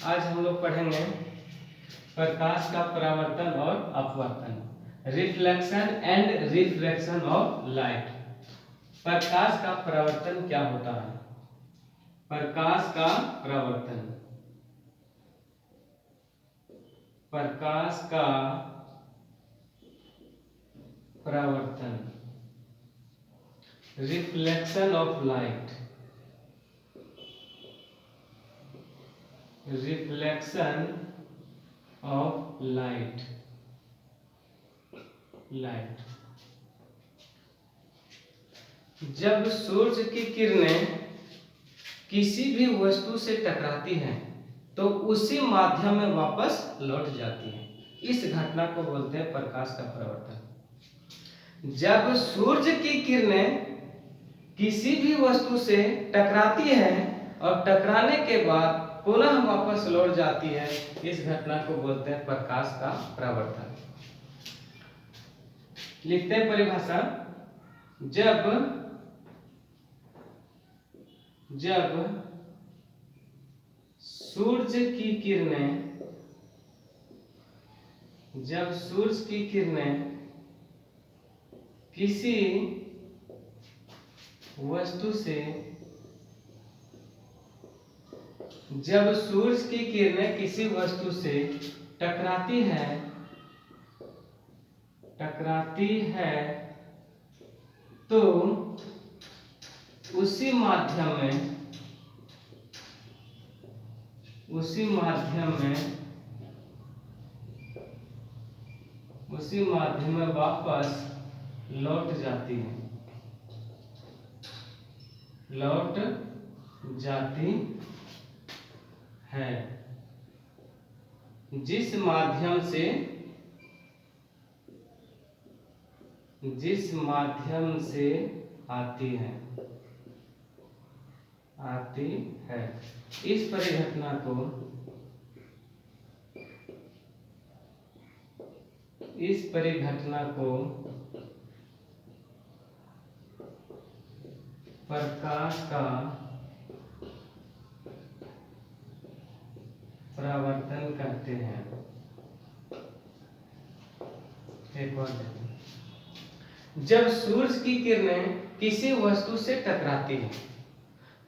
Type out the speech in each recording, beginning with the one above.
आज हम लोग पढ़ेंगे प्रकाश का परावर्तन और अपवर्तन, reflection and refraction of light. प्रकाश का परावर्तन क्या होता है? प्रकाश का परावर्तन, प्रकाश का परावर्तन, reflection of light, reflection of light, light. जब सूर्य की किरणें किसी भी वस्तु से टकराती हैं तो उसी माध्यम में वापस लौट जाती हैं। इस घटना को बोलते हैं प्रकाश का परावर्तन। जब सूर्य की किरणें किसी भी वस्तु से टकराती हैं और टकराने के बाद पुनः वापस लौट जाती है, इस घटना को बोलते हैं प्रकाश का परावर्तन। लिखते हैं परिभाषा। जब सूर्य की किरणें किसी वस्तु से टकराती है तो उसी माध्यम में वापस लौट जाती है, जिस माध्यम से आती है। इस परिघटना को प्रकाश का परावर्तन कहते हैं। एक और जब सूर्य की किरणें किसी वस्तु से टकराती हैं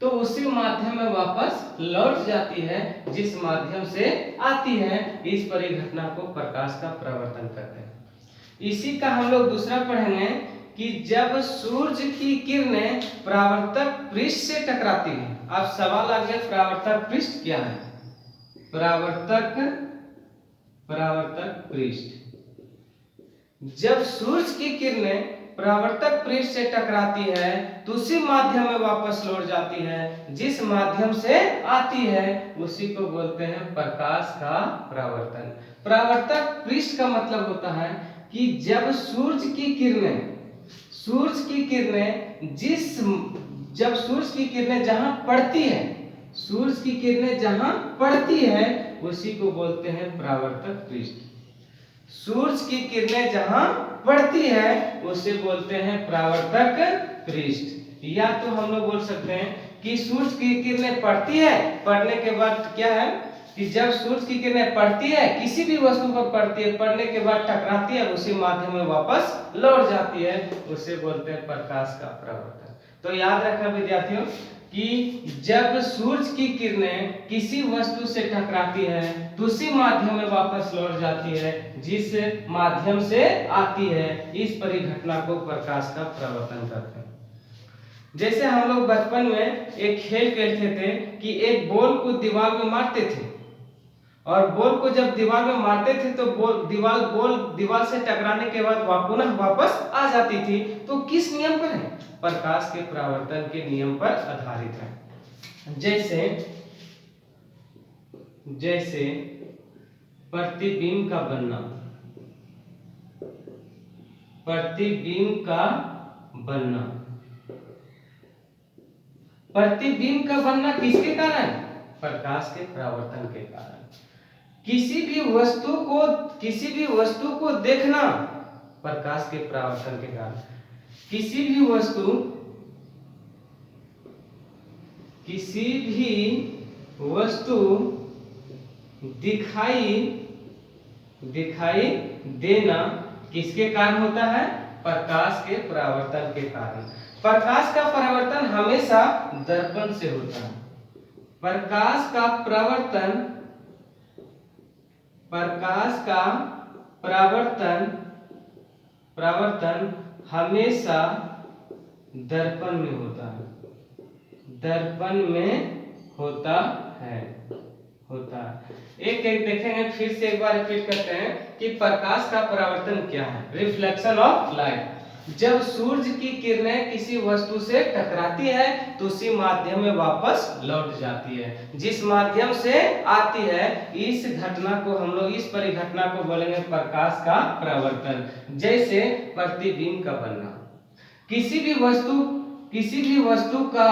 तो उसी माध्यम में वापस लौट जाती है, जिस माध्यम से आती है। इस परिघटना को प्रकाश का परावर्तन कहते हैं। इसी का हम लोग दूसरा पढ़ेंगे कि जब सूर्य की किरणें परावर्तक पृष्ठ से टकराती हैं। अब सवाल आ गया, परावर्तक पृष्ठ क्या है? परावर्तक पृष्ठ। जब सूर्य की किरणें परावर्तक पृष्ठ से टकराती है तो उसी माध्यम में वापस लौट जाती है, जिस माध्यम से आती है उसी को बोलते हैं प्रकाश का परावर्तन। परावर्तक पृष्ठ का मतलब होता है कि जब सूर्य की किरणें जहां पड़ती है उसी को बोलते हैं परावर्तक पृष्ठ। सूर्य की किरणें जहां पड़ती है उसे बोलते हैं परावर्तक पृष्ठ। या तो हम लोग बोल सकते हैं कि सूर्य की किरणें पड़ती है, पड़ने के बाद क्या है कि जब सूर्य की किरणें पड़ती है, किसी भी वस्तु पर पड़ती है, पड़ने के बाद टकराती है, उसी माध्यम में वापस लौट जाती है, उसे बोलते हैं प्रकाश का परावर्तन। तो याद रखना विद्यार्थियों कि जब सूर्य की किरणें किसी वस्तु से टकराती है तो उसी माध्यम में वापस लौट जाती है, जिस माध्यम से आती है। इस परिघटना को प्रकाश का परावर्तन कहते हैं। जैसे हम लोग बचपन में एक खेल खेलते थे कि एक बॉल को दीवार में मारते थे, और बॉल को जब दीवार में मारते थे तो बॉल दीवार से टकराने के बाद पुनः वापस आ जाती थी। तो किस नियम पर है? प्रकाश के परावर्तन के नियम पर आधारित है। जैसे प्रतिबिंब का बनना किसके कारण? प्रकाश के परावर्तन के कारण। किसी भी वस्तु को देखना प्रकाश के परावर्तन के कारण। किसी भी वस्तु दिखाई देना किसके कारण होता है? प्रकाश के परावर्तन के कारण। प्रकाश का परावर्तन हमेशा दर्पण से होता है। प्रकाश का परावर्तन हमेशा दर्पण में होता है। दर्पण में होता है। एक देखेंगे, फिर से एक बार रिपीट करते हैं कि प्रकाश का परावर्तन क्या है? Reflection of light. जब सूर्य की किरणें किसी वस्तु से टकराती है तो उसी माध्यम में वापस लौट जाती है। जिस माध्यम से आती है, इस घटना को हम लोग, इस परिघटना को बोलेंगे प्रकाश का परावर्तन। जैसे प्रतिबिंब का बनना। किसी भी वस्तु का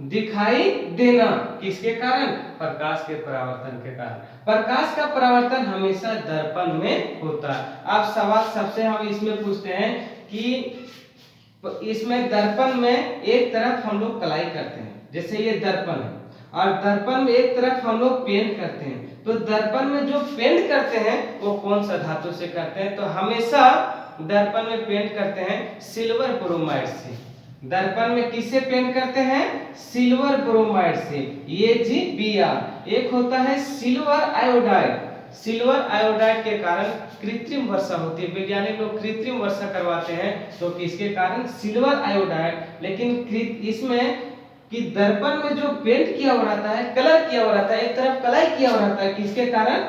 दिखाई देना किसके कारण? प्रकाश के परावर्तन के कारण। प्रकाश का परावर्तन हमेशा दर्पण में होता है। अब सवाल सबसे हम इसमें पूछते हैं कि इसमें दर्पण में एक तरफ हम लोग कलाई करते हैं, जैसे ये दर्पण है, और दर्पण में एक तरफ हम लोग पेंट करते हैं। तो दर्पण में जो पेंट करते हैं वो कौन सा धातु से करते हैं? तो हमेशा दर्पण में पेंट करते हैं सिल्वर ब्रोमाइड से। दर्पण में किससे पेंट करते हैं? सिल्वर ब्रोमाइड से। ये जी Br। एक होता है सिल्वर आयोडाइड। सिल्वर आयोडाइड के कारण कृत्रिम वर्षा होती है। वैज्ञानिक लोग कृत्रिम वर्षा करवाते हैं तो किसके कारण? Silver iodide. लेकिन इसमें कि दर्पण में जो पेंट किया हुआ रहता है, कलर किया हुआ रहता है, एक तरफ कलर किया हुआ रहता है, किसके कारण?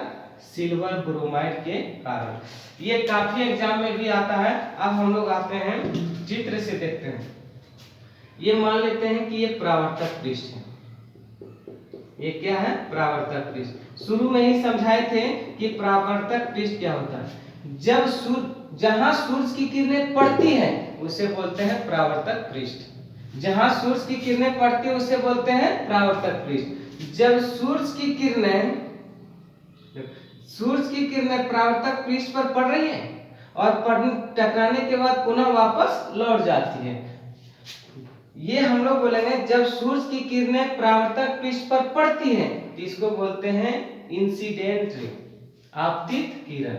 सिल्वर ब्रोमाइड के कारण। ये काफी एग्जाम में भी आता है। अब हम लोग आते हैं चित्र से देखते हैं। ये मान लेते हैं कि ये परावर्तक पृष्ठ है। ये क्या है? परावर्तक पृष्ठ। शुरू में ही समझाए थे कि परावर्तक पृष्ठ क्या होता है। जहां सूर्य की किरणें पड़ती हैं उसे बोलते हैं परावर्तक पृष्ठ। जहां सूर्य की किरणें पड़ती है उसे बोलते हैं परावर्तक पृष्ठ। जब सूर्य की किरणें परावर्तक पृष्ठ पर पड़ रही हैं और टकराने के बाद पुनः वापस लौट जाती है, ये हम लोग बोलेंगे जब सूर्य की किरणें परावर्तक पृष्ठ पर पड़ती हैं तो इसको बोलते हैं इंसिडेंट रे, आपतित किरण।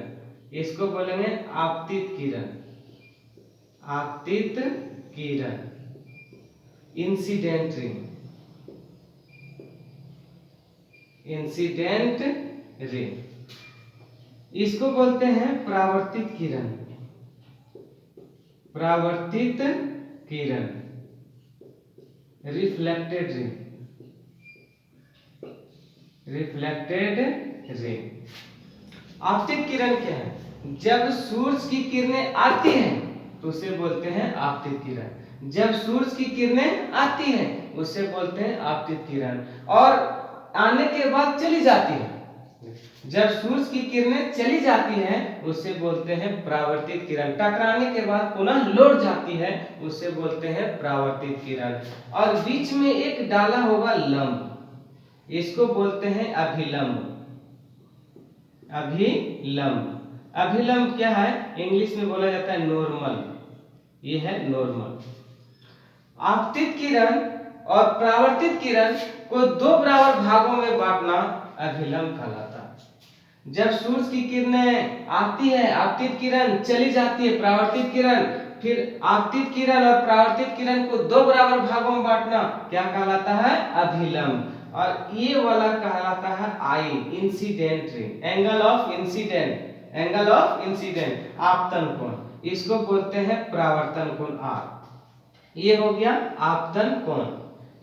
इसको बोलेंगे आपतित किरण। Incident ray. इसको बोलते हैं परावर्तित किरण। Reflected ray. आपतित किरण क्या है? जब सूर्य की किरणें आती हैं तो उसे बोलते हैं आपतित किरण। जब सूर्य की किरणें आती हैं उसे बोलते हैं आपतित किरण, और आने के बाद चली जाती है। जब सूर्य की किरणें चली जाती हैं उसे बोलते हैं परावर्तित किरण। टकराने के बाद पुनः लौट जाती है उसे बोलते हैं परावर्तित किरण। और बीच में एक डाला होगा लंब, इसको बोलते हैं अभिलंब। अभिलंब क्या है? इंग्लिश में बोला जाता है नॉर्मल। ये है नॉर्मल। आपतित किरण और परावर्तित किरण को दो बराबर भागों में बांटना अभिलंब कहलाता है। जब सूर्य की किरणें आती है, आपतित किरण चली जाती है, परावर्तित किरण, फिर आपतित किरण और परावर्तित किरण को दो बराबर भागों में बांटना क्या कहलाता है? अभिलंब। और ये वाला कहलाता है I, incident ray, angle of incident, आपतन कोण। इसको बोलते हैं परावर्तन कोण आर। ये हो गया आपतन कोण।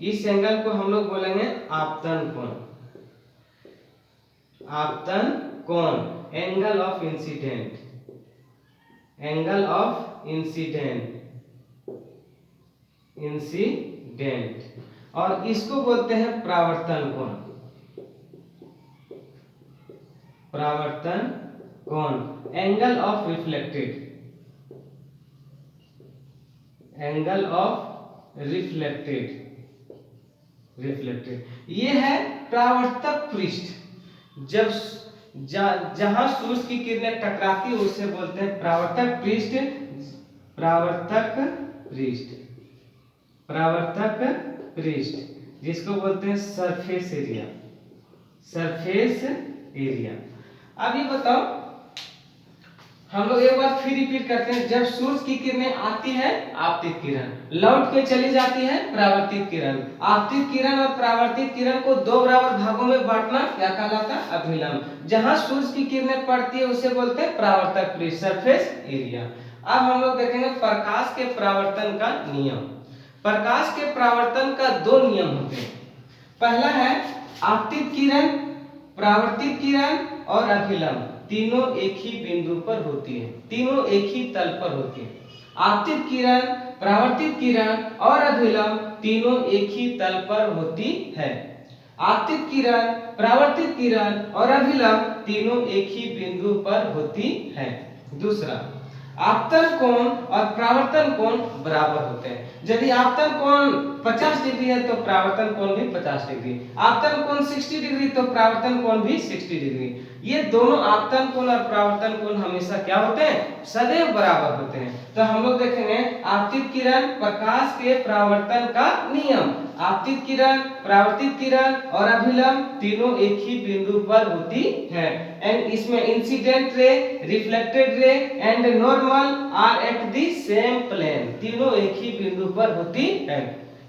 इस एंगल को हम लोग बोलेंगे आपतन कोण। Angle of incident. और इसको बोलते हैं परावर्तन कोण। Angle of reflected. ये है परावर्तक पृष्ठ। जब जहां सूर्य की किरणें टकराती है उसे बोलते हैं परावर्तक पृष्ठ, जिसको बोलते हैं सरफेस एरिया। Surface area. अब ये बताओ, हम लोग एक बार फिर रिपीट करते हैं। जब सूरज की किरणें आती है आपतित किरण, लौट के चली जाती है परावर्तित किरण। आपतित किरण और परावर्तित किरण को दो बराबर भागों में बांटना क्या कहलाता है? अभिलंब। जहां सूरज की किरणें पड़ती है उसे बोलते हैं परावर्तक पृष्ठ, सरफेस एरिया। अब हम लोग देखेंगे प्रकाश के परावर्तन का नियम। प्रकाश के परावर्तन का दो नियम होते हैं। पहला है आपतित किरण, परावर्तित किरण और अभिलंब तीनों एक ही बिंदु पर होती है, तीनों एक ही तल पर होती है। आपतित किरण, परावर्तित किरण और अभिलंब तीनों एक ही तल पर होती है। आपतित किरण, परावर्तित किरण और अभिलंब तीनों एक ही बिंदु पर होती है। दूसरा, आपतन कोण और परावर्तन कोण बराबर होते हैं। यदि आपतन कोण 50 डिग्री है तो परावर्तन कोण भी 50 डिग्री, आपतन कोण 60 डिग्री तो परावर्तन कोण भी 60 डिग्री। ये दोनों आपतन कोण और परावर्तन कोण हमेशा क्या होते हैं? सदैव बराबर होते हैं। तो हम लोग देखेंगे आपतित किरण, प्रकाश के परावर्तन का नियम। आपतित किरण, परावर्तित किरण और अभिलंब तीनों एक ही बिंदु पर होती है। एंड इसमें incident ray, reflected ray and normal are at the same plane, तीनों एक ही बिंदु पर होती है।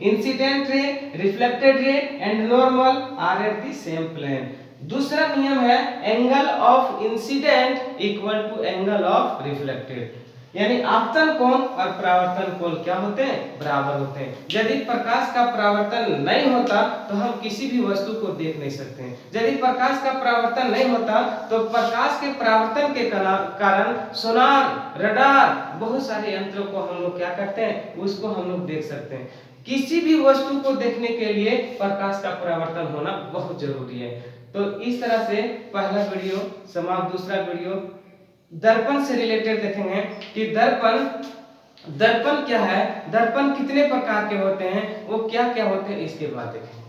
Incident ray, reflected ray and normal are at the same plane. दूसरा नियम है angle of incident equal to angle of reflected, यानी आपतन कोण और परावर्तन कोण क्या होते हैं? बराबर होते हैं। यदि प्रकाश का परावर्तन नहीं होता तो हम किसी भी वस्तु को देख नहीं सकते हैं। यदि प्रकाश का परावर्तन नहीं होता तो प्रकाश के परावर्तन के कारण सोनार, रडार, बहुत सारे यंत्रों को हम लोग क्या करते हैं? उसको हम लोग देख सकते हैं। किसी भी वस्तु को देखने के लिए प्रकाश का परावर्तन होना बहुत जरूरी है। तो इस तरह से पहला वीडियो समाप्त। दूसरा वीडियो दर्पण से रिलेटेड देखेंगे कि दर्पण क्या है, दर्पण कितने प्रकार के होते हैं, वो क्या क्या होते हैं, इसके बाद देखेंगे।